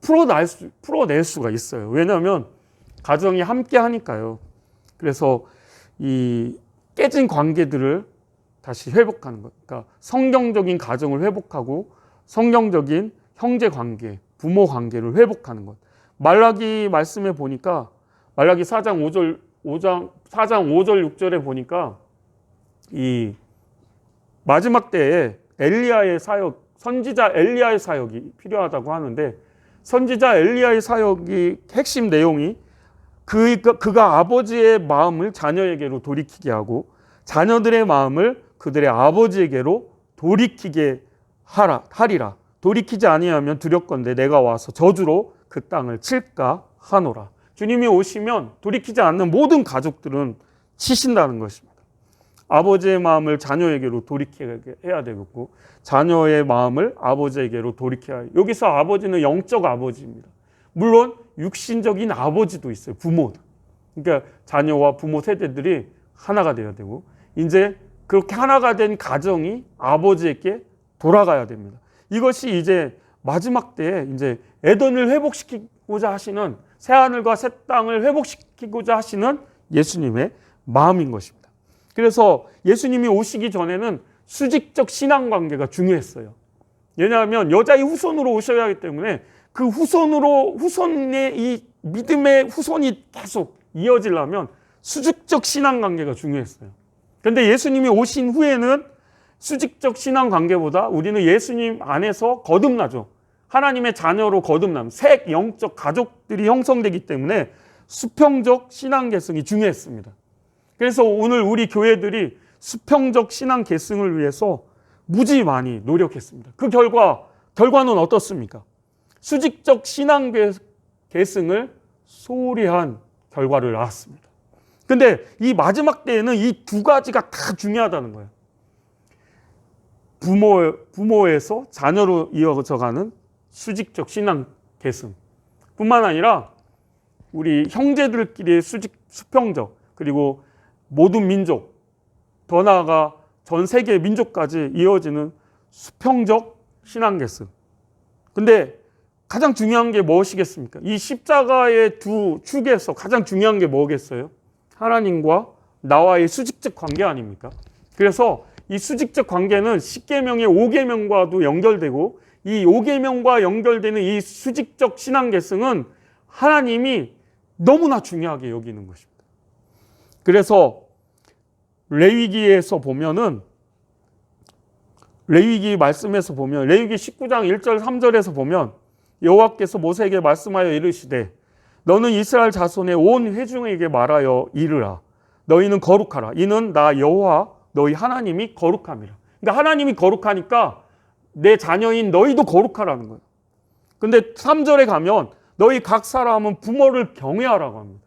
풀어낼 수가 있어요. 왜냐하면 가정이 함께 하니까요. 그래서 이 깨진 관계들을 다시 회복하는 것. 그러니까 성경적인 가정을 회복하고 성경적인 형제 관계, 부모 관계를 회복하는 것. 말라기 말씀에 보니까 말라기 4장 5절 6절에 보니까 이 마지막 때에 엘리야의 사역, 선지자 엘리야의 사역이 필요하다고 하는데 선지자 엘리야의 사역이 핵심 내용이 그가 아버지의 마음을 자녀에게로 돌이키게 하고 자녀들의 마음을 그들의 아버지에게로 돌이키게 하리라. 돌이키지 아니하면 두렵건대 내가 와서 저주로 그 땅을 칠까 하노라. 주님이 오시면 돌이키지 않는 모든 가족들은 치신다는 것입니다. 아버지의 마음을 자녀에게로 돌이켜야 되겠고 자녀의 마음을 아버지에게로 돌이켜야 해요. 여기서 아버지는 영적 아버지입니다. 물론 육신적인 아버지도 있어요. 부모도. 그러니까 자녀와 부모 세대들이 하나가 돼야 되고 이제 그렇게 하나가 된 가정이 아버지에게 돌아가야 됩니다. 이것이 이제 마지막 때에 이제 에덴을 회복시키고자 하시는 새하늘과 새 땅을 회복시키고자 하시는 예수님의 마음인 것입니다. 그래서 예수님이 오시기 전에는 수직적 신앙 관계가 중요했어요. 왜냐하면 여자의 후손으로 오셔야 하기 때문에 그 후손의 이 믿음의 후손이 계속 이어지려면 수직적 신앙 관계가 중요했어요. 그런데 예수님이 오신 후에는 수직적 신앙 관계보다 우리는 예수님 안에서 거듭나죠. 하나님의 자녀로 거듭남, 새 영적 가족들이 형성되기 때문에 수평적 신앙 계승이 중요했습니다. 그래서 오늘 우리 교회들이 수평적 신앙 계승을 위해서 무지 많이 노력했습니다. 그 결과는 어떻습니까? 수직적 신앙 계승을 소홀히 한 결과를 낳았습니다. 근데 이 마지막 때에는 이 두 가지가 다 중요하다는 거예요. 부모에서 자녀로 이어져가는 수직적 신앙 계승 뿐만 아니라 우리 형제들끼리의 수평적 그리고 모든 민족 더 나아가 전 세계 민족까지 이어지는 수평적 신앙 계승. 근데 가장 중요한 게 무엇이겠습니까? 이 십자가의 두 축에서 가장 중요한 게 뭐겠어요? 하나님과 나와의 수직적 관계 아닙니까? 그래서 이 수직적 관계는 십계명의 5계명과도 연결되고 이 5계명과 연결되는 이 수직적 신앙 계승은 하나님이 너무나 중요하게 여기는 것입니다. 그래서 레위기에서 보면은 레위기 말씀에서 보면 레위기 19장 1절 3절에서 보면 여호와께서 모세에게 말씀하여 이르시되 너는 이스라엘 자손의 온 회중에게 말하여 이르라 너희는 거룩하라 이는 나 여호와 너희 하나님이 거룩함이라. 그러니까 하나님이 거룩하니까 내 자녀인 너희도 거룩하라는 거예요. 근데 3절에 가면 너희 각 사람은 부모를 경외하라고 합니다.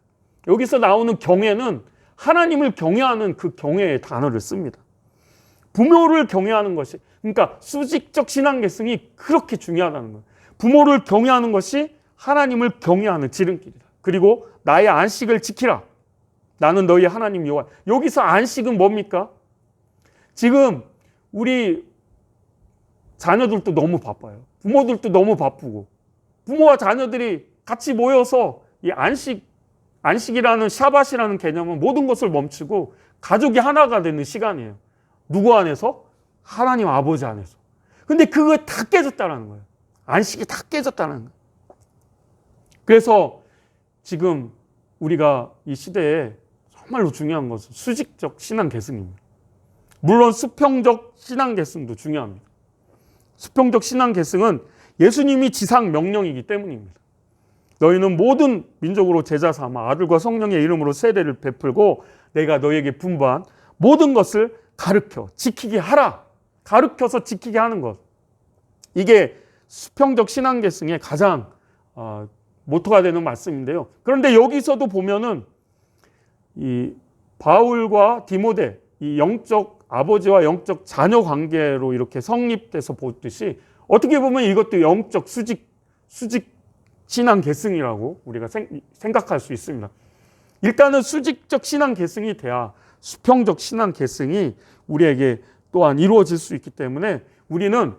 여기서 나오는 경외는 하나님을 경외하는 그 경외의 단어를 씁니다. 부모를 경외하는 것이 그러니까 수직적 신앙 계승이 그렇게 중요하다는 거예요. 부모를 경외하는 것이 하나님을 경외하는 지름길이다. 그리고 나의 안식을 지키라. 나는 너희 하나님 여호와. 여기서 안식은 뭡니까? 지금 우리 자녀들도 너무 바빠요. 부모들도 너무 바쁘고 부모와 자녀들이 같이 모여서 이 안식이라는 샤밧이라는 개념은 모든 것을 멈추고 가족이 하나가 되는 시간이에요. 누구 안에서? 하나님 아버지 안에서. 근데 그거 다 깨졌다는 거예요. 안식이 다 깨졌다는 거예요. 그래서 지금 우리가 이 시대에 정말로 중요한 것은 수직적 신앙 계승입니다. 물론 수평적 신앙 계승도 중요합니다. 수평적 신앙 계승은 예수님이 지상 명령이기 때문입니다. 너희는 모든 민족으로 제자 삼아 아들과 성령의 이름으로 세례를 베풀고 내가 너희에게 분부한 모든 것을 가르쳐 지키게 하라. 가르쳐서 지키게 하는 것. 이게 수평적 신앙 계승의 가장 모토가 되는 말씀인데요. 그런데 여기서도 보면은 이 바울과 디모데 이 영적 아버지와 영적 자녀 관계로 이렇게 성립돼서 보듯이 어떻게 보면 이것도 영적 수직 신앙 계승이라고 우리가 생각할 수 있습니다. 일단은 수직적 신앙 계승이 돼야 수평적 신앙 계승이 우리에게 또한 이루어질 수 있기 때문에 우리는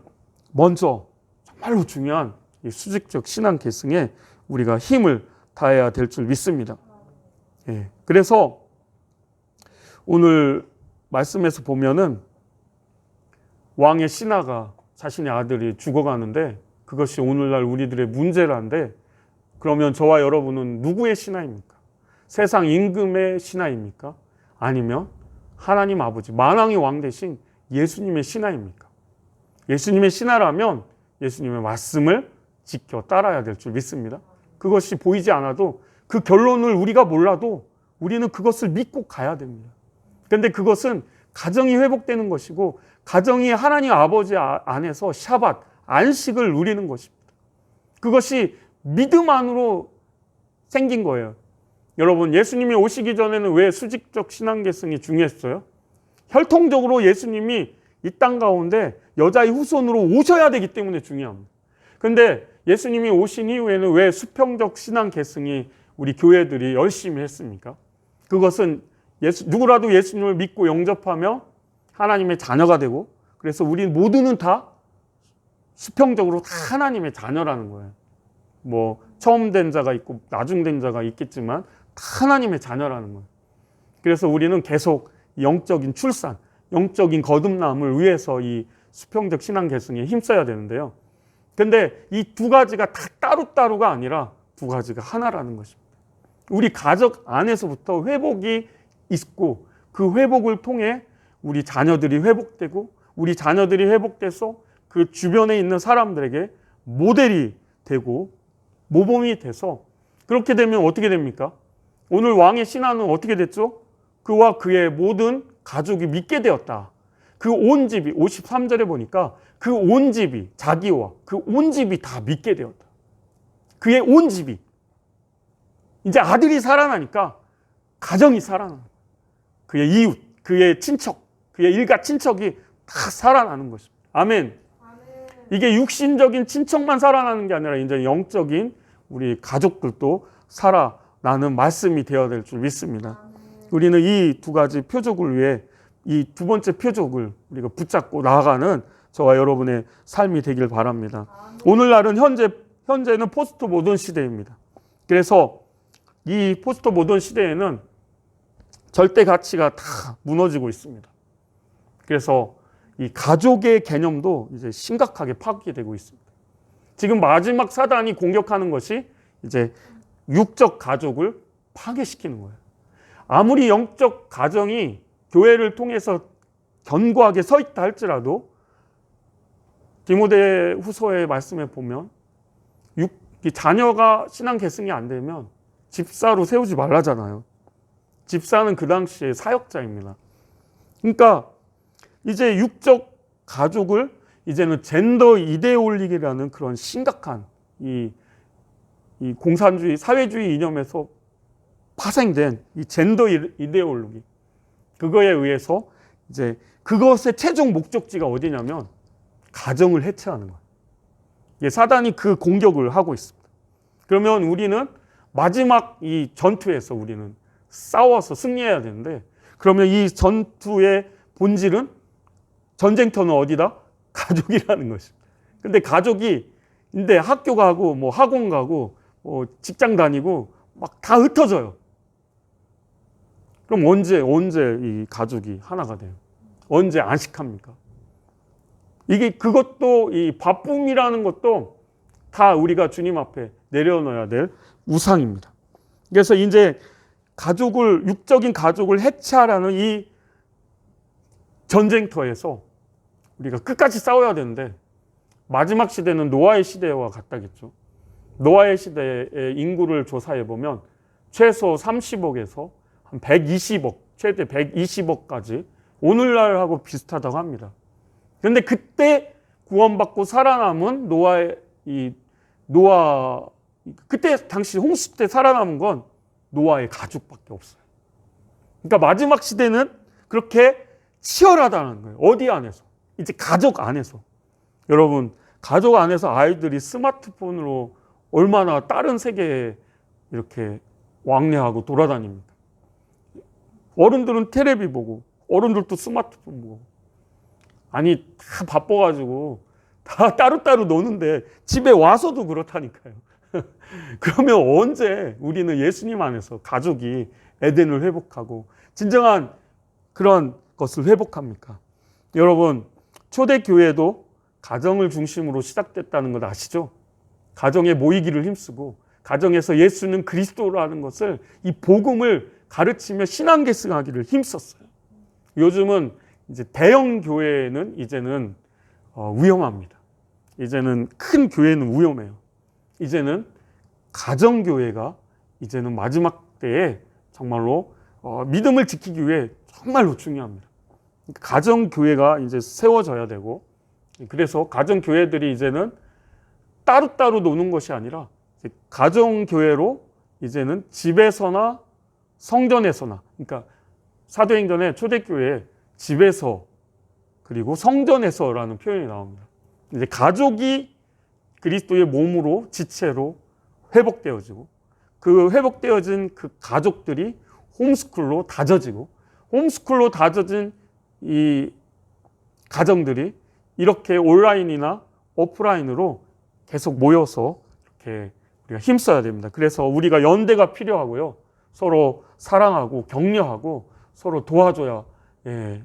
먼저 정말로 중요한 이 수직적 신앙 계승에 우리가 힘을 다해야 될 줄 믿습니다. 예, 그래서 오늘 말씀에서 보면은 왕의 신하가 자신의 아들이 죽어가는데 그것이 오늘날 우리들의 문제라는데 그러면 저와 여러분은 누구의 신하입니까? 세상 임금의 신하입니까? 아니면 하나님 아버지 만왕의 왕 대신 예수님의 신하입니까? 예수님의 신하라면 예수님의 말씀을 지켜 따라야 될 줄 믿습니다. 그것이 보이지 않아도 그 결론을 우리가 몰라도 우리는 그것을 믿고 가야 됩니다. 그런데 그것은 가정이 회복되는 것이고 가정이 하나님 아버지 안에서 샤밧, 안식을 누리는 것입니다. 그것이 믿음 안으로 생긴 거예요. 여러분 예수님이 오시기 전에는 왜 수직적 신앙 계승이 중요했어요? 혈통적으로 예수님이 이 땅 가운데 여자의 후손으로 오셔야 되기 때문에 중요합니다. 근데 예수님이 오신 이후에는 왜 수평적 신앙 계승이 우리 교회들이 열심히 했습니까? 그것은 누구라도 예수님을 믿고 영접하며 하나님의 자녀가 되고, 그래서 우리 모두는 다 수평적으로 다 하나님의 자녀라는 거예요. 뭐 처음 된 자가 있고 나중 된 자가 있겠지만 다 하나님의 자녀라는 거예요. 그래서 우리는 계속 영적인 출산, 영적인 거듭남을 위해서 이 수평적 신앙 계승에 힘써야 되는데요. 근데 이 두 가지가 다 따로따로가 아니라 두 가지가 하나라는 것입니다. 우리 가족 안에서부터 회복이 있고, 그 회복을 통해 우리 자녀들이 회복되고, 우리 자녀들이 회복돼서 그 주변에 있는 사람들에게 모델이 되고 모범이 돼서, 그렇게 되면 어떻게 됩니까? 오늘 왕의 신하는 어떻게 됐죠? 그와 그의 모든 가족이 믿게 되었다. 그 온 집이, 53절에 보니까 그 온 집이, 자기와 그 온 집이 다 믿게 되었다. 그의 온 집이. 이제 아들이 살아나니까 가정이 살아나. 그의 이웃, 그의 친척, 그의 일가 친척이 다 살아나는 것입니다. 아멘. 이게 육신적인 친척만 살아나는 게 아니라 이제 영적인 우리 가족들도 살아나는 말씀이 되어야 될 줄 믿습니다. 우리는 이 두 가지 표적을 위해 이 두 번째 표적을 우리가 붙잡고 나아가는 저와 여러분의 삶이 되길 바랍니다. 오늘날은 현재는 포스트 모던 시대입니다. 그래서 이 포스트 모던 시대에는 절대 가치가 다 무너지고 있습니다. 그래서 이 가족의 개념도 이제 심각하게 파괴되고 있습니다. 지금 마지막 사단이 공격하는 것이 이제 육적 가족을 파괴시키는 거예요. 아무리 영적 가정이 교회를 통해서 견고하게 서 있다 할지라도 디모데 후서의 말씀에 보면 자녀가 신앙 계승이 안 되면 집사로 세우지 말라잖아요. 집사는 그 당시에 사역자입니다. 그러니까 이제 육적 가족을 이제는 젠더 이데올로기라는 그런 심각한 이 공산주의, 사회주의 이념에서 파생된 이 젠더 이데올로기, 그거에 의해서 이제 그것의 최종 목적지가 어디냐면 가정을 해체하는 거예요. 사단이 그 공격을 하고 있습니다. 그러면 우리는 마지막 이 전투에서 우리는 싸워서 승리해야 되는데, 그러면 이 전투의 본질은, 전쟁터는 어디다? 가족이라는 것입니다. 근데 가족이, 근데 학교 가고 뭐 학원 가고 뭐 직장 다니고 막 다 흩어져요. 그럼 언제 이 가족이 하나가 돼요? 언제 안식합니까? 이게 그것도 이 바쁨이라는 것도 다 우리가 주님 앞에 내려놓아야 될 우상입니다. 그래서 이제 육적인 가족을 해체하라는 이 전쟁터에서 우리가 끝까지 싸워야 되는데, 마지막 시대는 노아의 시대와 같다겠죠. 노아의 시대의 인구를 조사해 보면 최소 30억에서 한 120억, 최대 120억까지 오늘날하고 비슷하다고 합니다. 그런데 그때 구원받고 살아남은 그때 당시 홍수 때 살아남은 건 노아의 가족밖에 없어요. 그러니까 마지막 시대는 그렇게 치열하다는 거예요. 어디 안에서? 이제 가족 안에서. 여러분, 가족 안에서 아이들이 스마트폰으로 얼마나 다른 세계에 이렇게 왕래하고 돌아다닙니까? 어른들은 텔레비 보고, 어른들도 스마트폰 보고. 아니, 다 바빠가지고 다 따로따로 노는데 집에 와서도 그렇다니까요. 그러면 언제 우리는 예수님 안에서 가족이 에덴을 회복하고 진정한 그런 것을 회복합니까? 여러분, 초대교회도 가정을 중심으로 시작됐다는 것 아시죠? 가정에 모이기를 힘쓰고 가정에서 예수는 그리스도라는 것을, 이 복음을 가르치며 신앙 계승하기를 힘썼어요. 요즘은 이제 대형 교회는 이제는 위험합니다. 이제는 큰 교회는 위험해요. 이제는 가정 교회가 이제는 마지막 때에 정말로 믿음을 지키기 위해 정말로 중요합니다. 가정 교회가 이제 세워져야 되고, 그래서 가정 교회들이 이제는 따로따로 노는 것이 아니라 가정 교회로 이제는 집에서나 성전에서나, 그러니까 사도행전에 초대교회에 집에서 그리고 성전에서라는 표현이 나옵니다. 이제 가족이 그리스도의 몸으로 지체로 회복되어지고 그 회복되어진 그 가족들이 홈스쿨로 다져지고 홈스쿨로 다져진 이 가정들이 이렇게 온라인이나 오프라인으로 계속 모여서 이렇게 우리가 힘써야 됩니다. 그래서 우리가 연대가 필요하고요. 서로 사랑하고 격려하고 서로 도와줘야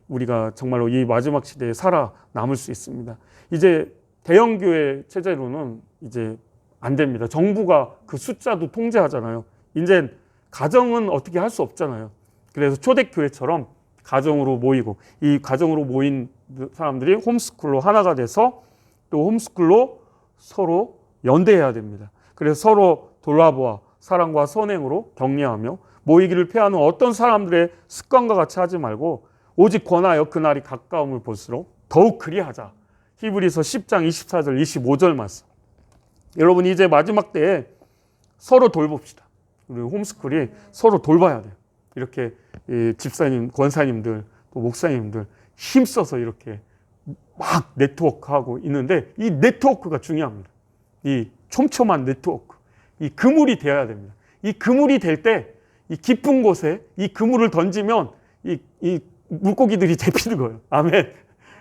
우리가 정말로 이 마지막 시대에 살아남을 수 있습니다. 이제 대형교회 체제로는 이제 안 됩니다. 정부가 그 숫자도 통제하잖아요. 이제 가정은 어떻게 할 수 없잖아요. 그래서 초대교회처럼 가정으로 모이고 이 가정으로 모인 사람들이 홈스쿨로 하나가 돼서 또 홈스쿨로 서로 연대해야 됩니다. 그래서 서로 돌아보아 사랑과 선행으로 격려하며 모이기를 피하는 어떤 사람들의 습관과 같이 하지 말고 오직 권하여 그날이 가까움을 볼수록 더욱 그리하자. 히브리서 10장 24절 25절 말씀. 여러분 이제 마지막 때에 서로 돌봅시다. 우리 홈스쿨이 서로 돌봐야 돼요. 이렇게 집사님, 권사님들, 또 목사님들 힘써서 이렇게 막 네트워크하고 있는데 이 네트워크가 중요합니다. 이 촘촘한 네트워크, 이 그물이 되어야 됩니다. 이 그물이 될 때 이 깊은 곳에 이 그물을 던지면 이 물고기들이 잡히는 거예요. 아멘.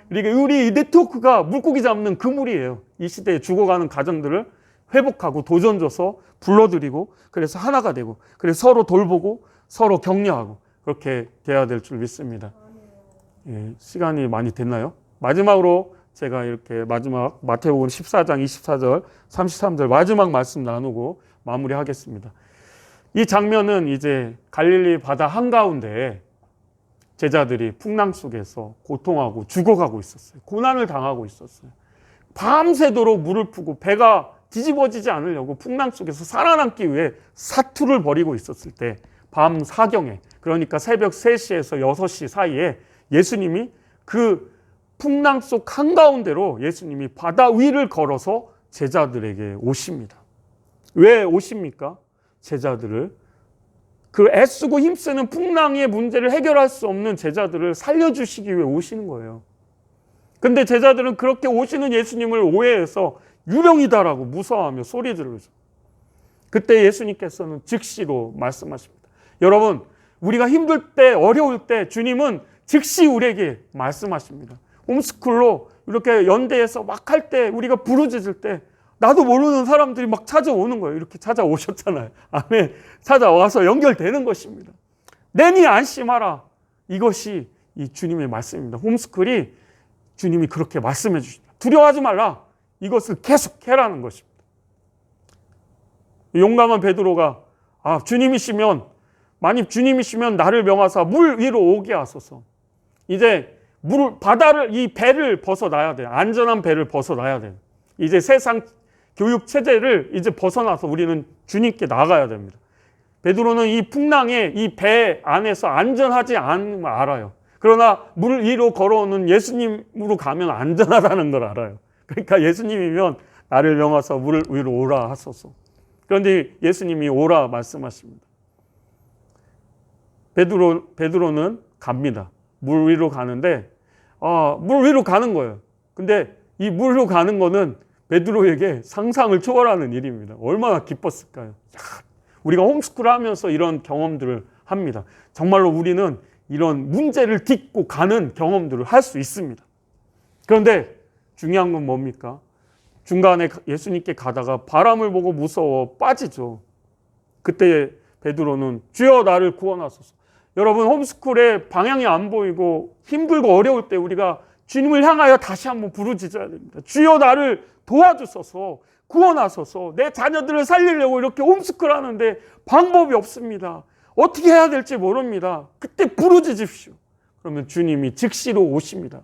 그러니까 우리 이 네트워크가 물고기 잡는 그물이에요. 이 시대에 죽어가는 가정들을 회복하고 도전 줘서 불러들이고 그래서 하나가 되고 그래서 서로 돌보고 서로 격려하고 그렇게 돼야 될 줄 믿습니다. 시간이 많이 됐나요? 마지막으로 제가 이렇게 마지막 마태복음 14장 24절 33절 마지막 말씀 나누고 마무리하겠습니다. 이 장면은 이제 갈릴리 바다 한가운데 제자들이 풍랑 속에서 고통하고 죽어가고 있었어요. 고난을 당하고 있었어요. 밤새도록 물을 푸고 배가 뒤집어지지 않으려고 풍랑 속에서 살아남기 위해 사투를 벌이고 있었을 때 밤 4경에 그러니까 새벽 3시에서 6시 사이에 예수님이 그 풍랑 속 한가운데로 예수님이 바다 위를 걸어서 제자들에게 오십니다. 왜 오십니까? 제자들을 그 애쓰고 힘쓰는 풍랑의 문제를 해결할 수 없는 제자들을 살려주시기 위해 오시는 거예요. 근데 제자들은 그렇게 오시는 예수님을 오해해서 유령이다라고 무서워하며 소리 지르죠. 그때 예수님께서는 즉시로 말씀하십니다. 여러분, 우리가 힘들 때, 어려울 때 주님은 즉시 우리에게 말씀하십니다. 홈스쿨로 이렇게 연대해서 막 할 때, 우리가 부르짖을 때 나도 모르는 사람들이 막 찾아오는 거예요. 이렇게 찾아오셨잖아요. 아멘. 찾아와서 연결되는 것입니다. 내니 안심하라. 이것이 이 주님의 말씀입니다. 홈스쿨이 주님이 그렇게 말씀해 주십니다. 두려워하지 말라. 이것을 계속해라는 것입니다. 용감한 베드로가 주님이시면 만일 주님이시면 나를 명하사 물 위로 오게 하소서. 이제 바다를 이 배를 벗어나야 돼요. 안전한 배를 벗어나야 돼요. 이제 세상 교육 체제를 이제 벗어나서 우리는 주님께 나가야 됩니다. 베드로는 이 풍랑에 이 배 안에서 안전하지 않은 걸 알아요. 그러나 물 위로 걸어오는 예수님으로 가면 안전하다는 걸 알아요. 그러니까 예수님이면 나를 명하사 물 위로 오라 하소서. 그런데 예수님이 오라 말씀하십니다. 베드로는 갑니다. 물 위로 가는데 물 위로 가는 거예요. 근데 이 물 위로 가는 거는 베드로에게 상상을 초월하는 일입니다. 얼마나 기뻤을까요? 우리가 홈스쿨 하면서 이런 경험들을 합니다. 정말로 우리는 이런 문제를 딛고 가는 경험들을 할 수 있습니다. 그런데 중요한 건 뭡니까? 중간에 예수님께 가다가 바람을 보고 무서워 빠지죠. 그때 베드로는 주여 나를 구원하소서. 여러분 홈스쿨에 방향이 안 보이고 힘들고 어려울 때 우리가 주님을 향하여 다시 한번 부르짖어야 됩니다. 주여 나를 도와주소서, 구원하소서. 내 자녀들을 살리려고 이렇게 홈스쿨 하는데 방법이 없습니다. 어떻게 해야 될지 모릅니다. 그때 부르짖으십시오. 그러면 주님이 즉시로 오십니다.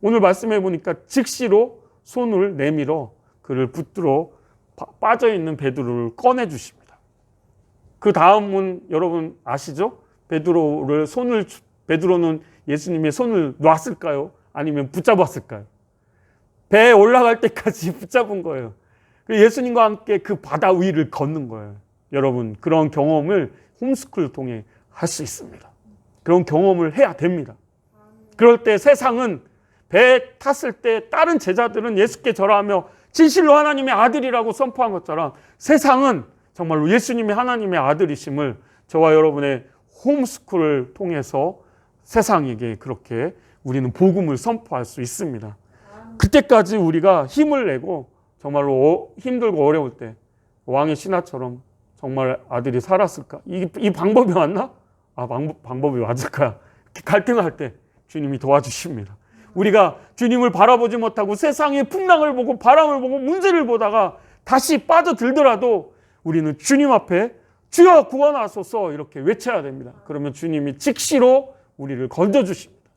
오늘 말씀해 보니까 즉시로 손을 내밀어 그를 붙들어 빠져있는 베드로를 꺼내 주십니다. 그 다음은 여러분 아시죠? 베드로는 예수님의 손을 놨을까요? 아니면 붙잡았을까요? 배에 올라갈 때까지 붙잡은 거예요. 예수님과 함께 그 바다 위를 걷는 거예요. 여러분 그런 경험을 홈스쿨을 통해 할 수 있습니다. 그런 경험을 해야 됩니다. 그럴 때 세상은 배 탔을 때 다른 제자들은 예수께 절하며 진실로 하나님의 아들이라고 선포한 것처럼 세상은 정말로 예수님이 하나님의 아들이심을 저와 여러분의 홈스쿨을 통해서 세상에게 그렇게 우리는 복음을 선포할 수 있습니다. 그때까지 우리가 힘을 내고 정말로 힘들고 어려울 때 왕의 신하처럼 정말 아들이 살았을까? 이 방법이 맞나? 방법이 맞을 거야. 갈등할 때 주님이 도와주십니다. 우리가 주님을 바라보지 못하고 세상의 풍랑을 보고 바람을 보고 문제를 보다가 다시 빠져들더라도 우리는 주님 앞에 주여 구원하소서 이렇게 외쳐야 됩니다. 그러면 주님이 즉시로 우리를 건져주십니다.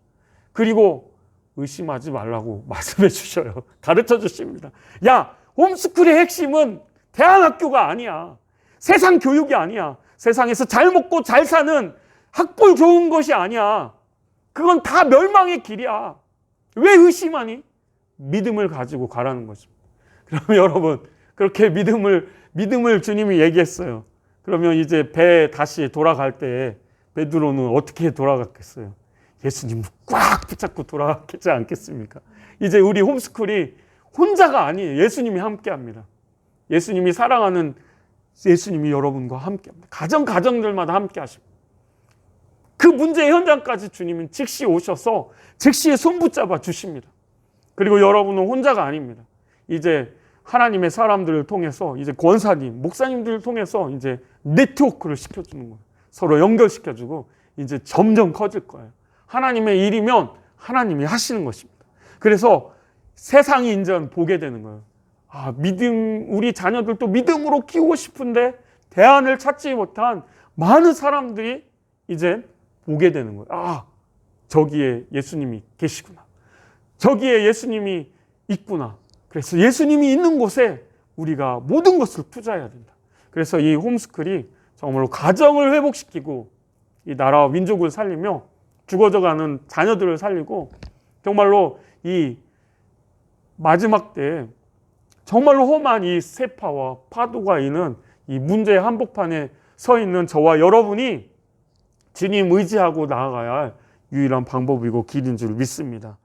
그리고 의심하지 말라고 말씀해 주셔요. 가르쳐 주십니다. 야, 홈스쿨의 핵심은 대안학교가 아니야. 세상 교육이 아니야. 세상에서 잘 먹고 잘 사는 학벌 좋은 것이 아니야. 그건 다 멸망의 길이야. 왜 의심하니? 믿음을 가지고 가라는 것입니다. 그러면 여러분, 그렇게 믿음을 주님이 얘기했어요. 그러면 이제 배 다시 돌아갈 때 베드로는 어떻게 돌아갔겠어요? 예수님을 꽉 붙잡고 돌아가지 않겠습니까? 이제 우리 홈스쿨이 혼자가 아니에요. 예수님이 함께 합니다. 예수님이 사랑하는 예수님이 여러분과 함께 합니다. 가정들마다 함께 하십니다. 그 문제의 현장까지 주님은 즉시 오셔서 즉시 손 붙잡아 주십니다. 그리고 여러분은 혼자가 아닙니다. 이제 하나님의 사람들을 통해서 이제 권사님, 목사님들을 통해서 이제 네트워크를 시켜주는 거예요. 서로 연결시켜주고 이제 점점 커질 거예요. 하나님의 일이면 하나님이 하시는 것입니다. 그래서 세상이 이제 보게 되는 거예요. 우리 자녀들도 믿음으로 키우고 싶은데 대안을 찾지 못한 많은 사람들이 이제 보게 되는 거예요. 저기에 예수님이 계시구나. 저기에 예수님이 있구나. 그래서 예수님이 있는 곳에 우리가 모든 것을 투자해야 된다. 그래서 이 홈스쿨이 정말로 가정을 회복시키고 이 나라와 민족을 살리며 죽어져가는 자녀들을 살리고 정말로 이 마지막 때 정말로 험한 이 세파와 파도가 있는 이 문제의 한복판에 서 있는 저와 여러분이 주님 의지하고 나아가야 할 유일한 방법이고 길인 줄 믿습니다.